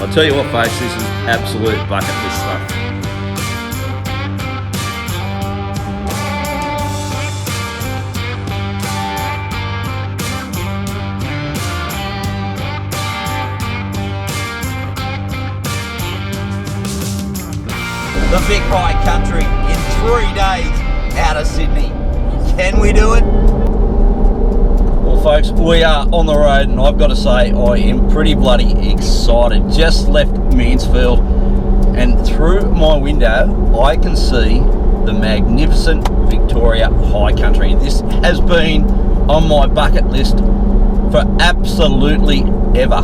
I'll tell you what, folks, this is absolute bucket list stuff. The Vic High Country in 3 days out of Sydney. Can we do it? Well, folks, we are on the road, and I've got to say I am pretty bloody excited. Just left Mansfield, and through my window I can see the magnificent Victoria High Country. This has been on my bucket list for absolutely ever.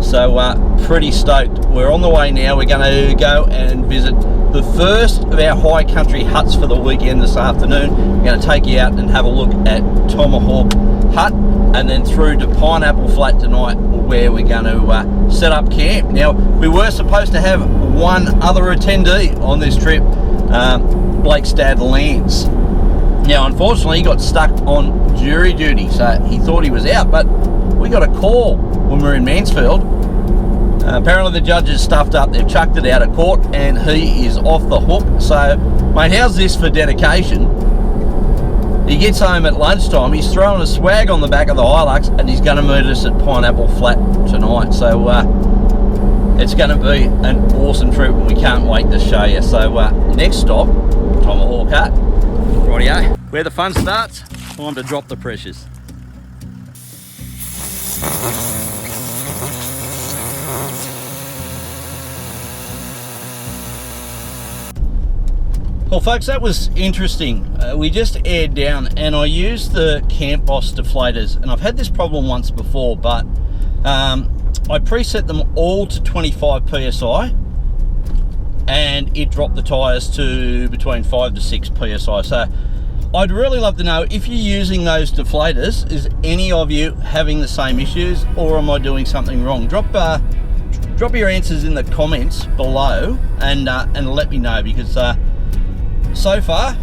So pretty stoked. We're on the way now. We're going to go and visit the first of our high country huts for the weekend this afternoon. We're going to take you out and have a look at Tomahawk Hut, and then through to Pineapple Flat tonight, where we're going to set up camp. Now, we were supposed to have one other attendee on this trip, Blake Stad Lance. Now, unfortunately, he got stuck on jury duty, so he thought he was out, but we got a call when we were in Mansfield. Apparently the judges stuffed up, they've chucked it out of court, and he is off the hook. So, mate, how's this for dedication? He gets home at lunchtime, he's throwing a swag on the back of the Hilux, and he's going to meet us at Pineapple Flat tonight. So, it's going to be an awesome trip, and we can't wait to show you. So, next stop, Tomahawk Hut. Rightio, where the fun starts, time to drop the pressures. Well, folks, that was interesting. We just aired down, and I used the Camp Boss deflators, and I've had this problem once before, but I preset them all to 25 psi, and it dropped the tyres to between 5 to 6 psi. So I'd really love to know, if you're using those deflators, is any of you having the same issues, or am I doing something wrong? Drop your answers in the comments below, and let me know, because so far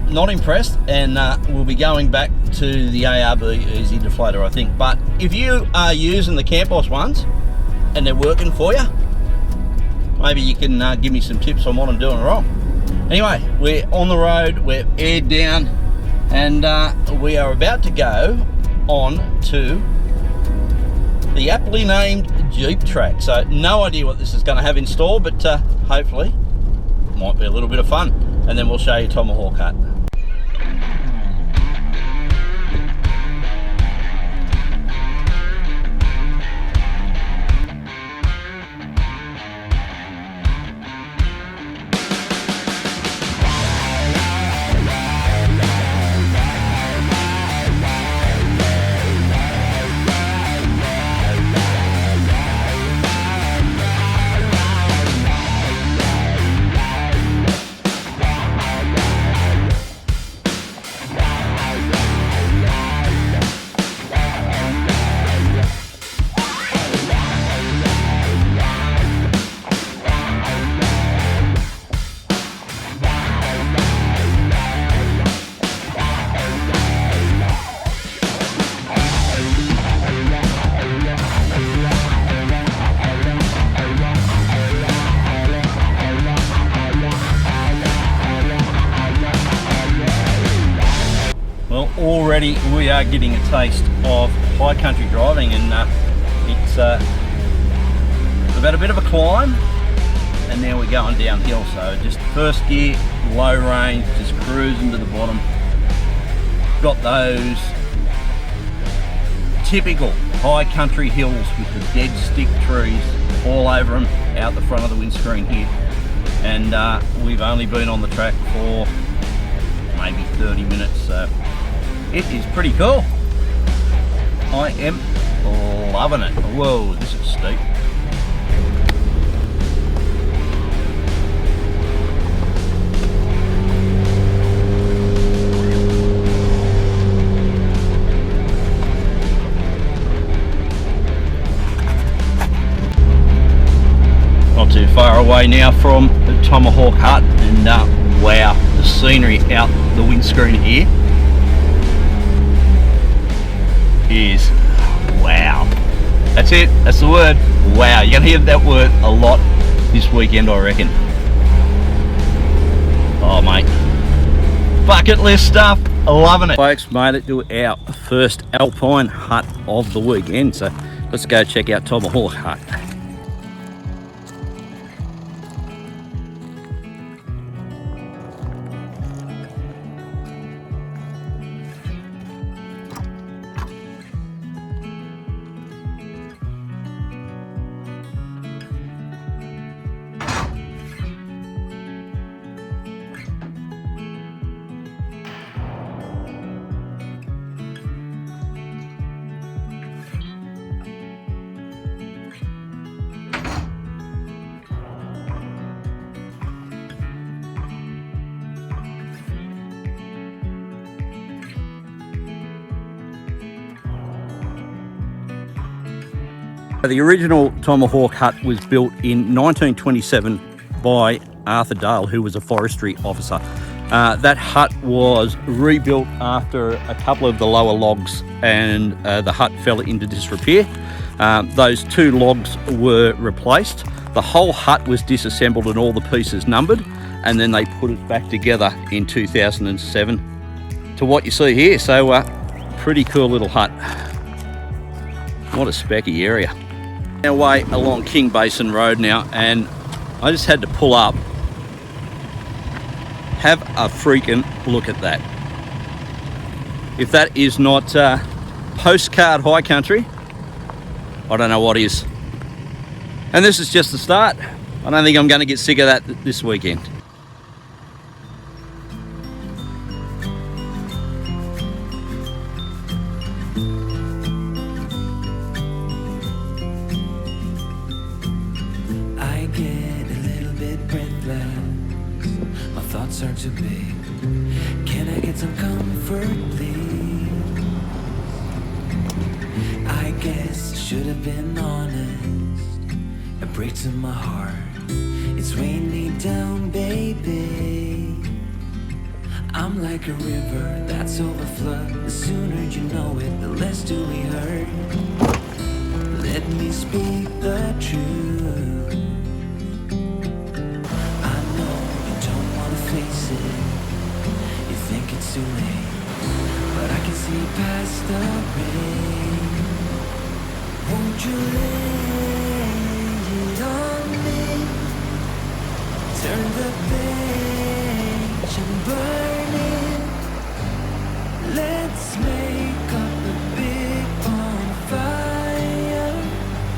not impressed, and we'll be going back to the ARB Easy deflator, I think. But if you are using the Camp Boss ones and they're working for you, maybe you can give me some tips on what I'm doing wrong. Anyway, we're on the road, we're aired down, and we are about to go on to the aptly named Jeep track. So no idea what this is going to have in store, but hopefully it might be a little bit of fun, and then we'll show you Tomahawk Hut. Already we are getting a taste of high country driving, and it's about a bit of a climb, and now we're going downhill. So just first gear, low range, just cruising to the bottom. Got those typical high country hills with the dead stick trees all over them out the front of the windscreen here, and we've only been on the track for maybe 30 minutes, so it is pretty cool. I am loving it. Whoa, this is steep. Not too far away now from the Tomahawk Hut, and wow, the scenery out the windscreen here is wow. That's it. That's the word. Wow, you're going to hear that word a lot this weekend, I reckon. Oh, mate. Bucket list stuff. Loving it. Folks, made it to our first alpine hut of the weekend. So let's go check out Tomahawk Hut. The original Tomahawk hut was built in 1927 by Arthur Dale, who was a forestry officer. That hut was rebuilt after a couple of the lower logs, and the hut fell into disrepair. Those 2 logs were replaced. The whole hut was disassembled and all the pieces numbered, and then they put it back together in 2007 to what you see here. So pretty cool little hut. What a specky area. Our way along King Basin Road now, and I just had to pull up. Have a freaking look at that. If that is not postcard high country, I don't know what is. And this is just the start. I don't think I'm going to get sick of that this weekend. Are too big. Can I get some comfort, please? I guess I should have been honest. A break to my heart. It's raining down, baby. I'm like a river that's overflowed. The sooner you know it, the less do we hurt. Let me speak the truth. Face it, you think it's too late, but I can see past the rain. Won't you lay it on me? Turn the page and burn it. Let's make up a big bonfire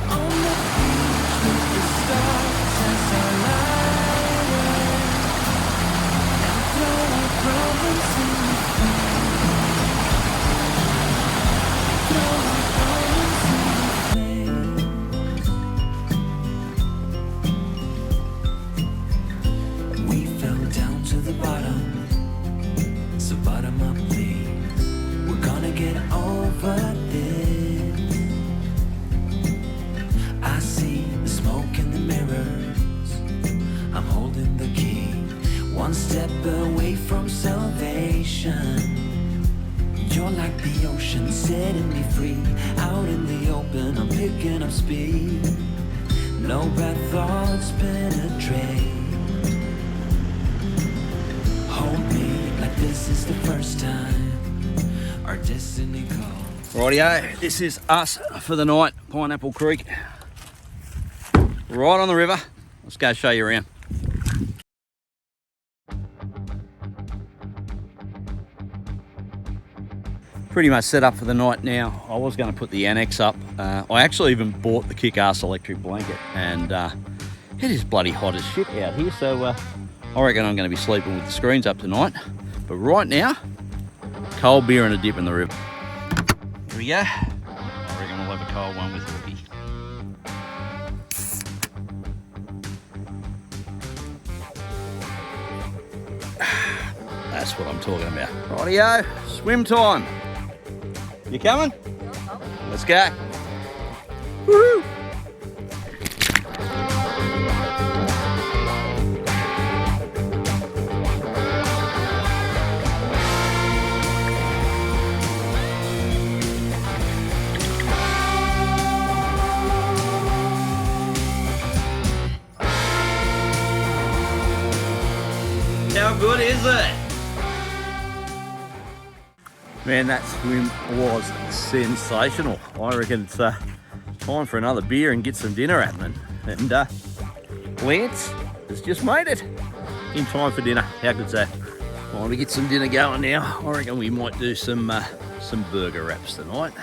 on the beach with the stars as our light. Problems in the flame. We fell down to the bottom, so bottom up please. We're gonna get over this. I see the smoke in the mirrors. I'm holding the key. One step away from salvation. You're like the ocean, setting me free. Out in the open, I'm picking up speed. No bad thoughts penetrate. Hold me like this is the first time our destiny calls. Rightio, this is us for the night, Pineapple Creek. Right on the river. Let's go show you around. Pretty much set up for the night now. I was going to put the annex up. I actually even bought the kick-ass electric blanket, and it is bloody hot as shit out here, so I reckon I'm going to be sleeping with the screens up tonight. But right now, cold beer and a dip in the river. Here we go. I reckon we'll have a cold one with Hookie. That's what I'm talking about. Rightio, swim time. You coming? Let's go. Woohoo! How good is it? Man, that swim was sensational. I reckon it's time for another beer and get some dinner happening. And Lance has just made it in time for dinner. How good's that? Time to get some dinner going now. I reckon we might do some burger wraps tonight.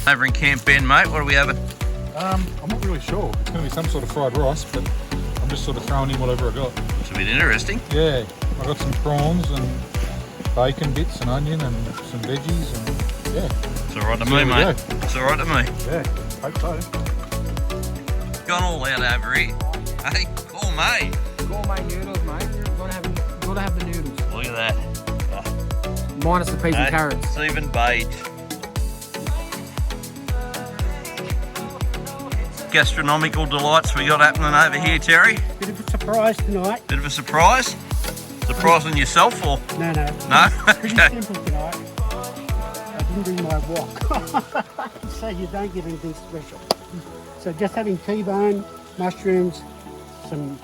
Over in Camp Ben, mate, what are we having? I'm not really sure. It's going to be some sort of fried rice, but I'm just sort of throwing in whatever I got. It's a bit interesting. Yeah, I got some prawns and bacon bits and onion and some veggies and yeah. It's all right to me, mate. It's all right to me. Yeah, hope so. Gone all out over here. Hey, gourmet. Gourmet noodles, mate. Gotta have the noodles. Look at that. Minus the peas and carrots. It's even beige. Gastronomical delights we got happening over here, Terry. Bit of a surprise tonight. Bit of a surprise? Surprising yourself or? No. No? Pretty Okay. simple tonight. I didn't bring my wok. So you don't get anything special. So just having T-bone, mushrooms, some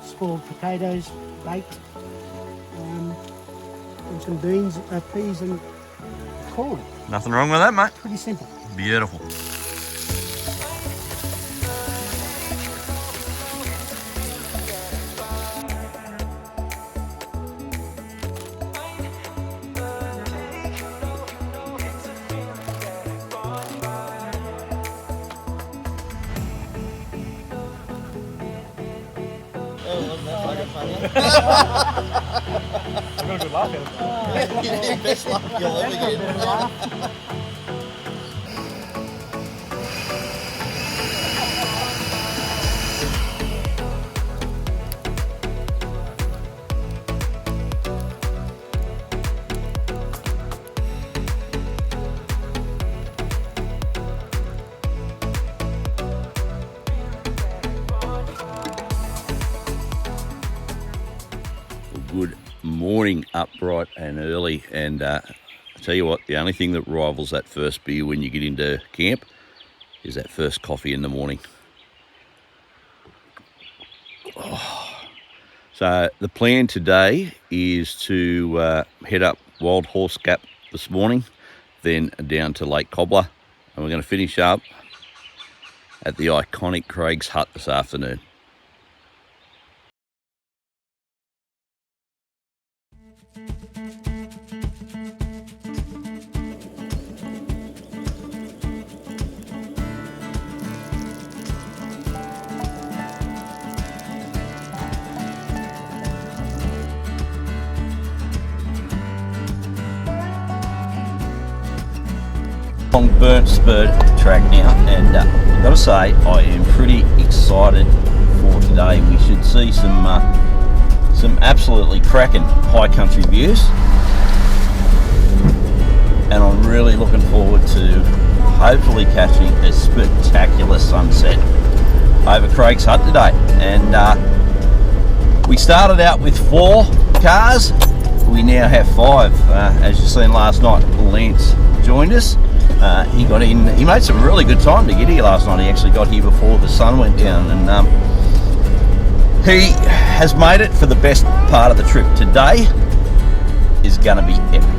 spoiled potatoes baked, and some beans, peas and corn. Nothing wrong with that, mate. Pretty simple. Beautiful. I've got a good laugh at it. Best luck you'll ever get. Good morning, up bright and early, and I tell you what, the only thing that rivals that first beer when you get into camp is that first coffee in the morning. So the plan today is to head up Wild Horse Gap this morning, then down to Lake Cobbler, and we're going to finish up at the iconic Craig's Hut this afternoon. Long burnt spurred track now, and I've got to say I am pretty excited for today. We should see some absolutely cracking high country views, and I'm really looking forward to hopefully catching a spectacular sunset over Craig's Hut today. And we started out with 4 cars, we now have 5. As you seen last night, Lance joined us. He got in, he made some really good time to get here last night. He actually got here before the sun went down, and he has made it for the best part of the trip. Today is going to be epic.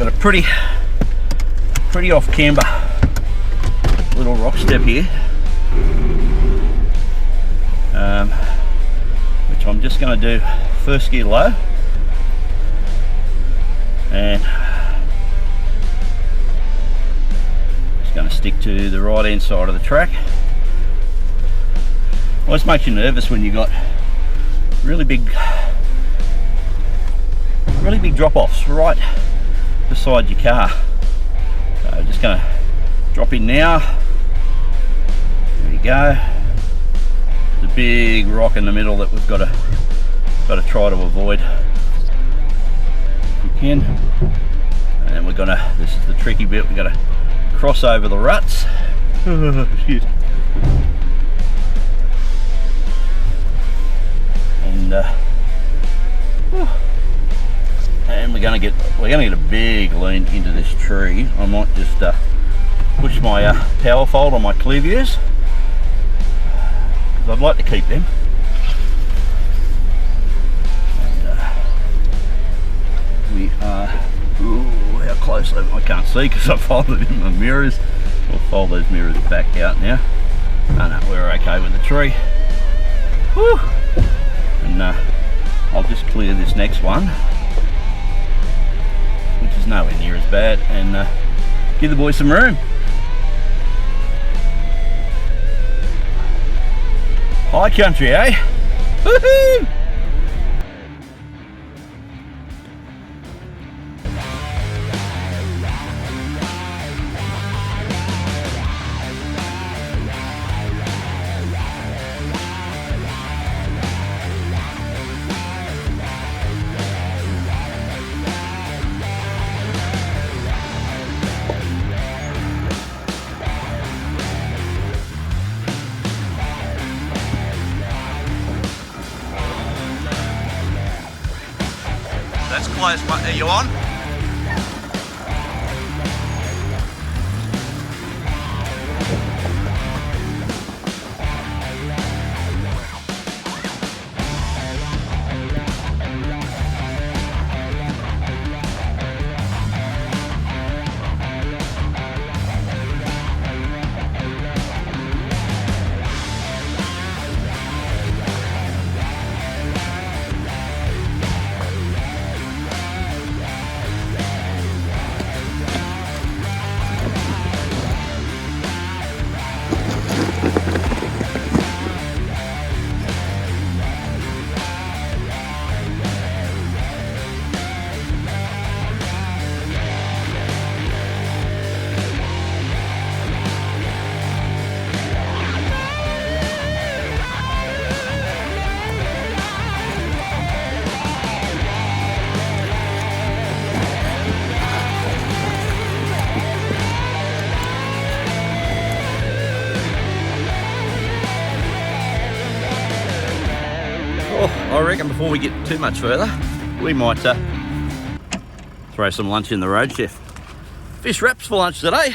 got a pretty off camber little rock step here, which I'm just going to do first gear low, and just going to stick to the right hand side of the track. Always makes you nervous when you got really big drop-offs right beside your car. So just going to drop in now. There we go. There's a big rock in the middle that we've got to try to avoid if we can. And we're gonna, this is the tricky bit, we've got to cross over the ruts. Shit. And we're gonna get a big lean into this tree. I might just push my power fold on my clear views, because I'd like to keep them. And we are, ooh, how close I can't see because I folded in my mirrors. We'll fold those mirrors back out now. Oh no, we're okay with the tree. Whew. And I'll just clear this next one, which is nowhere near as bad, and give the boys some room. High country, eh? Woohoo! That's close, mate. Are you on? I reckon before we get too much further, we might throw some lunch in the road, chef. Fish wraps for lunch today.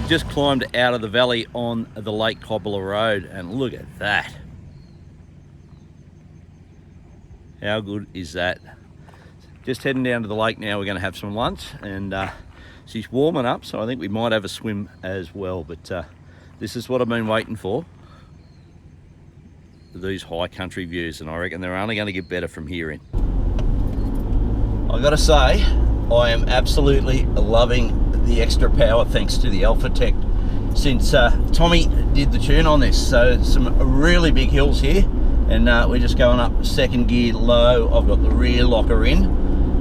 just climbed out of the valley on the Lake Cobbler Road, and look at that. How good is that? Just heading down to the lake now. We're going to have some lunch, and she's warming up, so I think we might have a swim as well. But this is what I've been waiting for. These high country views, and I reckon they're only going to get better from here in. I've got to say, I am absolutely loving the extra power thanks to the Alpha Tech since Tommy did the tune on this. So some really big hills here, and we're just going up second gear low. I've got the rear locker in,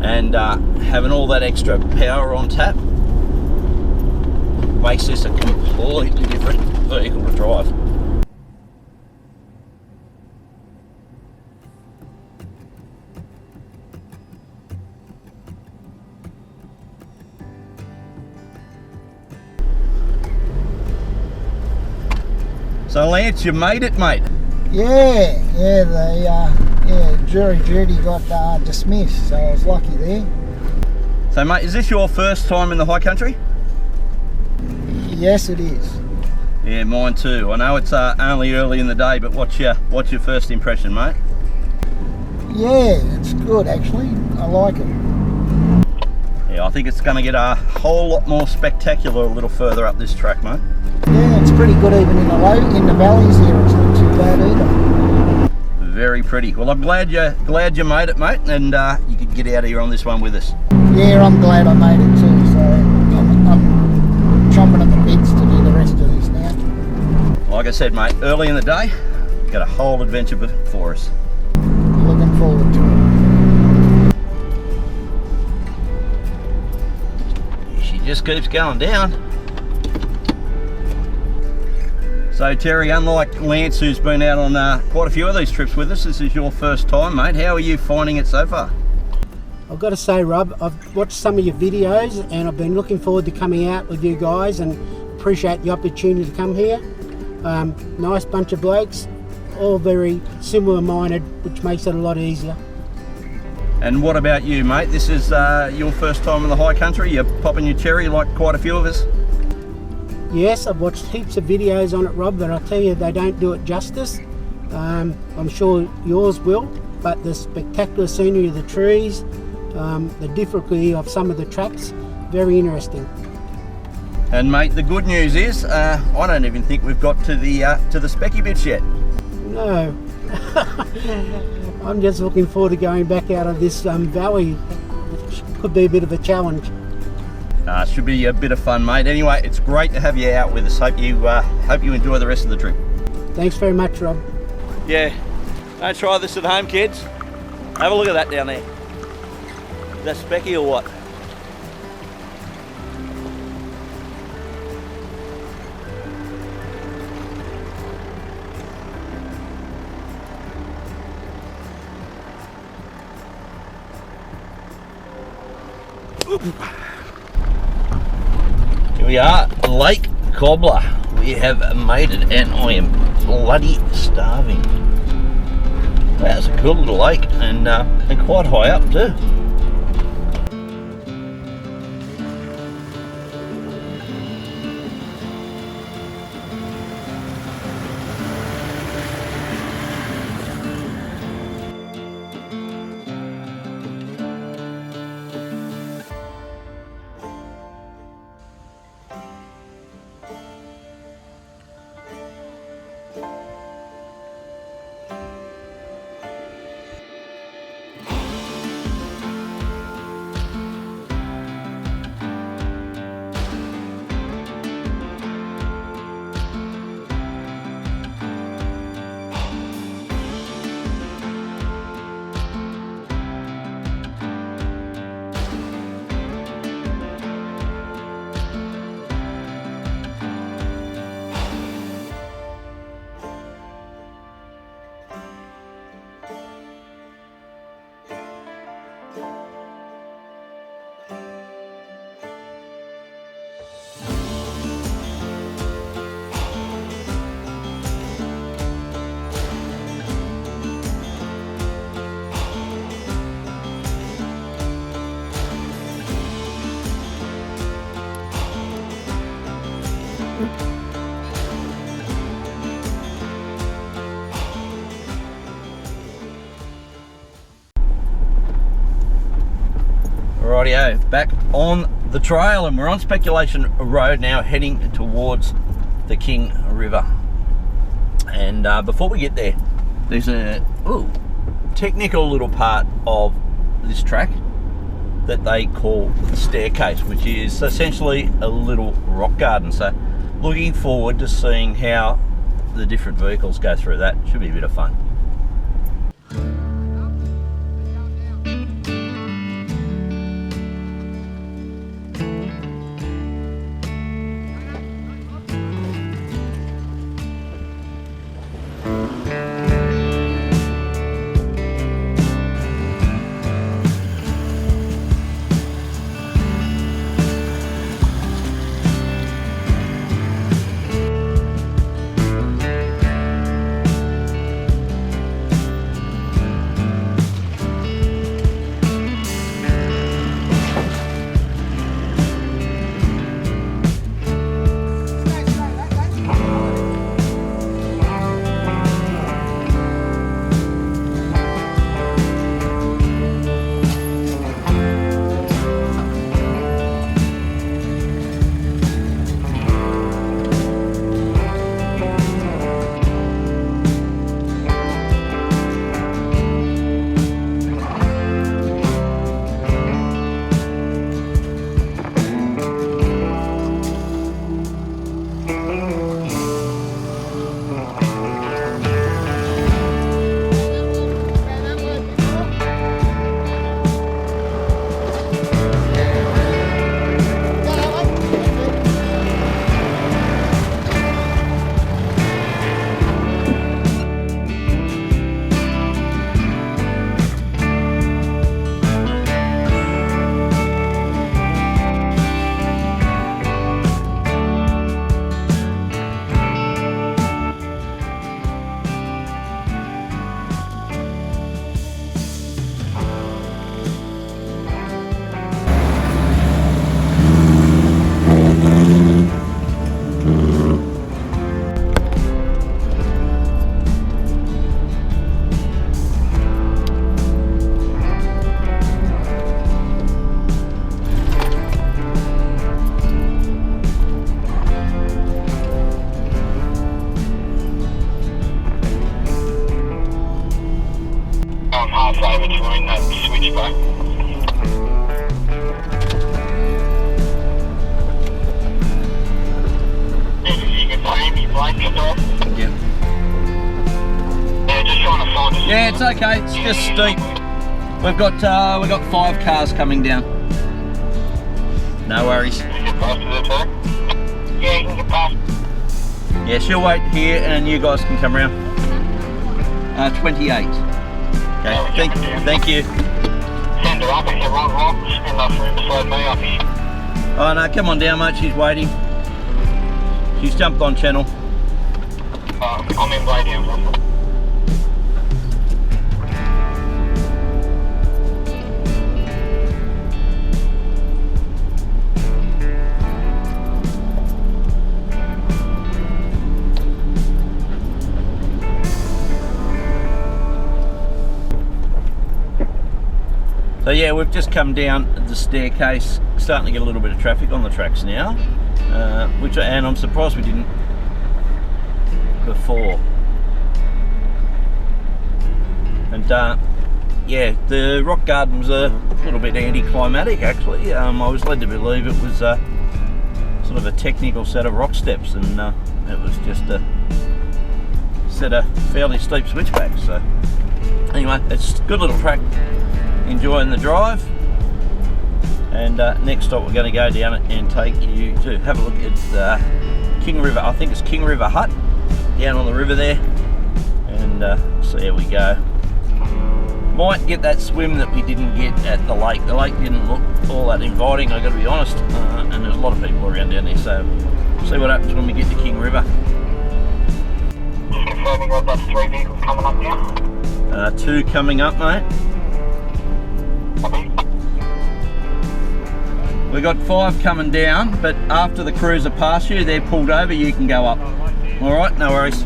and having all that extra power on tap makes this a completely different vehicle to drive. So Lance, you made it, mate. The jury duty got dismissed, so I was lucky there. So mate, is this your first time in the high country? Yes, it is. Yeah, mine too. I know it's only early in the day, but what's your first impression, mate? Yeah, it's good actually. I like it. Yeah, I think it's going to get a whole lot more spectacular a little further up this track, mate. Yeah, it's pretty good even in the valleys here. It's not too bad either. Very pretty. Well, I'm glad you made it, mate, and you could get out of here on this one with us. Yeah, I'm glad I made it too. So I'm chomping at the bits to do the rest of this now. Like I said, mate, early in the day, got a whole adventure before us. Looking forward to it. She just keeps going down. So Terry, unlike Lance, who's been out on quite a few of these trips with us, this is your first time, mate. How are you finding it so far? I've got to say, Rob, I've watched some of your videos and I've been looking forward to coming out with you guys and appreciate the opportunity to come here. Nice bunch of blokes, all very similar minded, which makes it a lot easier. And what about you, mate? This is your first time in the high country. You're popping your cherry like quite a few of us. Yes, I've watched heaps of videos on it, Rob, but I tell you, they don't do it justice. I'm sure yours will, but the spectacular scenery of the trees, the difficulty of some of the tracks, very interesting. And mate, the good news is, I don't even think we've got to the specky bits yet. No. I'm just looking forward to going back out of this valley, which could be a bit of a challenge. Should be a bit of fun, mate. Anyway, it's great to have you out with us. Hope you enjoy the rest of the trip. Thanks very much, Rob. Yeah, don't try this at home, kids. Have a look at that down there. Is that specky or what? Here we are, Lake Cobbler. We have made it, and I am bloody starving. That's a cool little lake, and quite high up too. Rightio, back on the trail, and we're on Speculation Road now, heading towards the King River. And before we get there, there's a technical little part of this track that they call the staircase, which is essentially a little rock garden. So looking forward to seeing how the different vehicles go through that. Should be a bit of fun. Yeah, it's okay. It's just steep. We've got 5 cars coming down. No worries. Can you get past to the track? Yeah, you can get past. Yeah, she'll wait here, and you guys can come round. 28. Okay. Thank you. Send her up if you want rocks, and they'll swim beside me up here. Oh no, come on down, mate. She's waiting. She's jumped on channel. I'm in way down. So yeah, we've just come down the staircase, starting to get a little bit of traffic on the tracks now, and I'm surprised we didn't before. And yeah, the rock garden was a little bit anticlimactic actually. I was led to believe it was sort of a technical set of rock steps, and it was just a set of fairly steep switchbacks. So anyway, it's a good little track. Enjoying the drive, and next stop we're going to go down and take you to have a look at King River. I think it's King River Hut down on the river there, and so there we go. Might get that swim that we didn't get at the lake. The lake didn't look all that inviting, I've got to be honest, and there's a lot of people around down there, so we'll see what happens when we get to King River. Just confirming that that's 3 vehicles coming up now. 2 coming up, mate. We got 5 coming down, but after the cruiser pass you, they're pulled over, you can go up. Alright, no worries.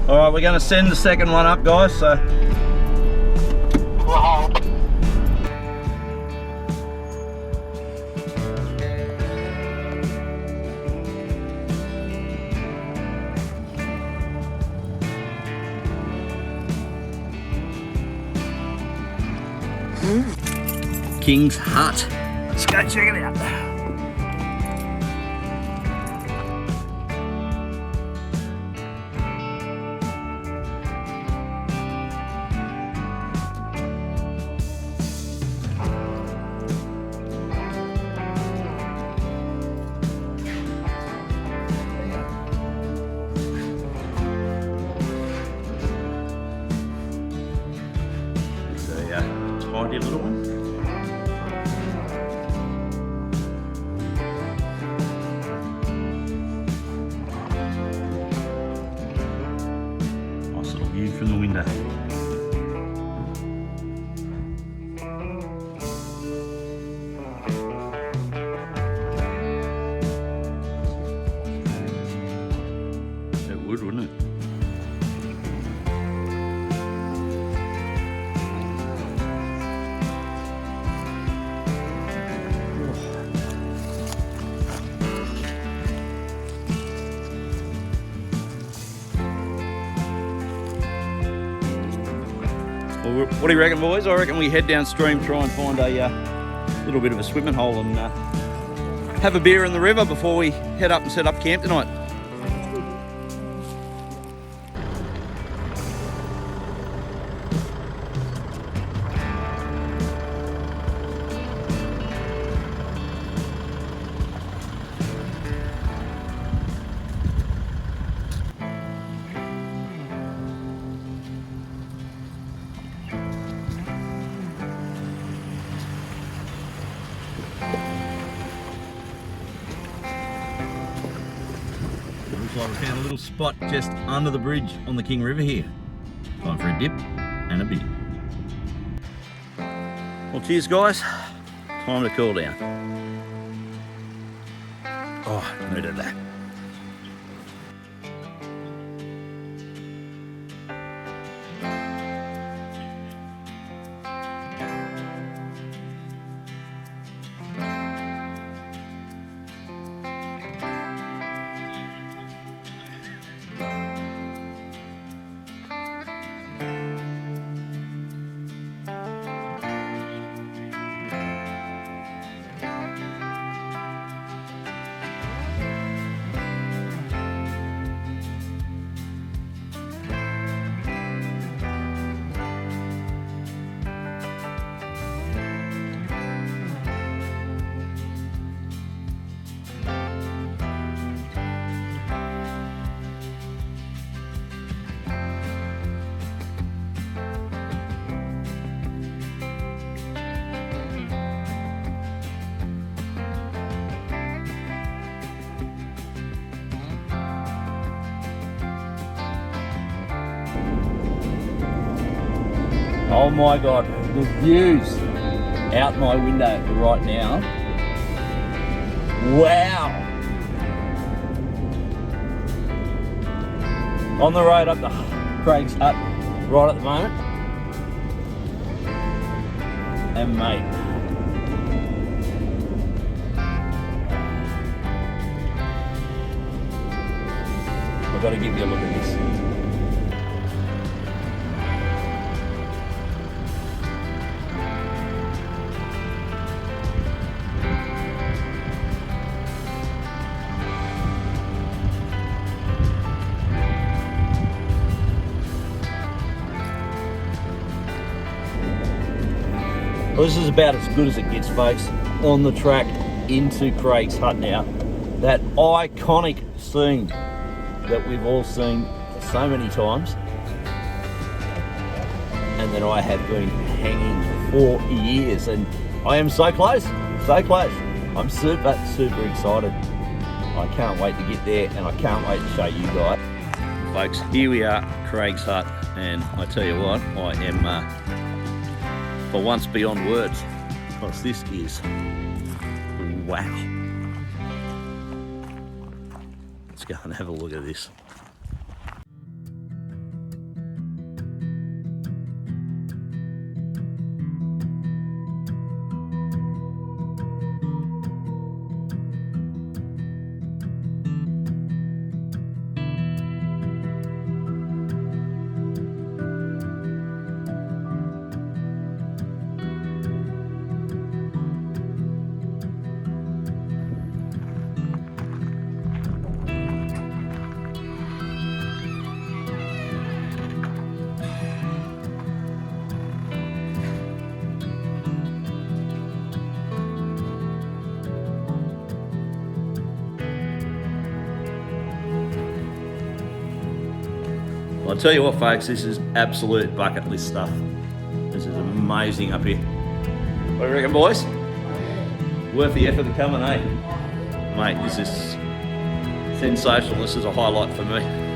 Alright, we're going to send the second one up, guys, so King's Hut. Let's go check it out. Tidy little one. Nice little view from the window. It would, wouldn't it? Well, what do you reckon, boys? I reckon we head downstream, try and find a little bit of a swimming hole and have a beer in the river before we head up and set up camp tonight. Looks like we found a little spot just under the bridge on the King River here. Time for a dip and a beer. Well, cheers guys. Time to cool down. Oh, needed that. Oh my God, the views out my window right now. Wow. On the road up to Craig's Hut right at the moment. And mate, I've got to give you a look at this. Well, this is about as good as it gets, folks. On the track into Craig's Hut now. That iconic scene that we've all seen so many times. And that I have been hanging for years. And I am so close, so close. I'm super, super excited. I can't wait to get there and I can't wait to show you guys. Folks, here we are, Craig's Hut. And I tell you what, I am for once beyond words, because this is wow. Let's go and have a look at this. I'll tell you what, folks, this is absolute bucket list stuff. This is amazing up here. What do you reckon, boys? Worth the effort of coming, eh? Mate, this is sensational. This is a highlight for me.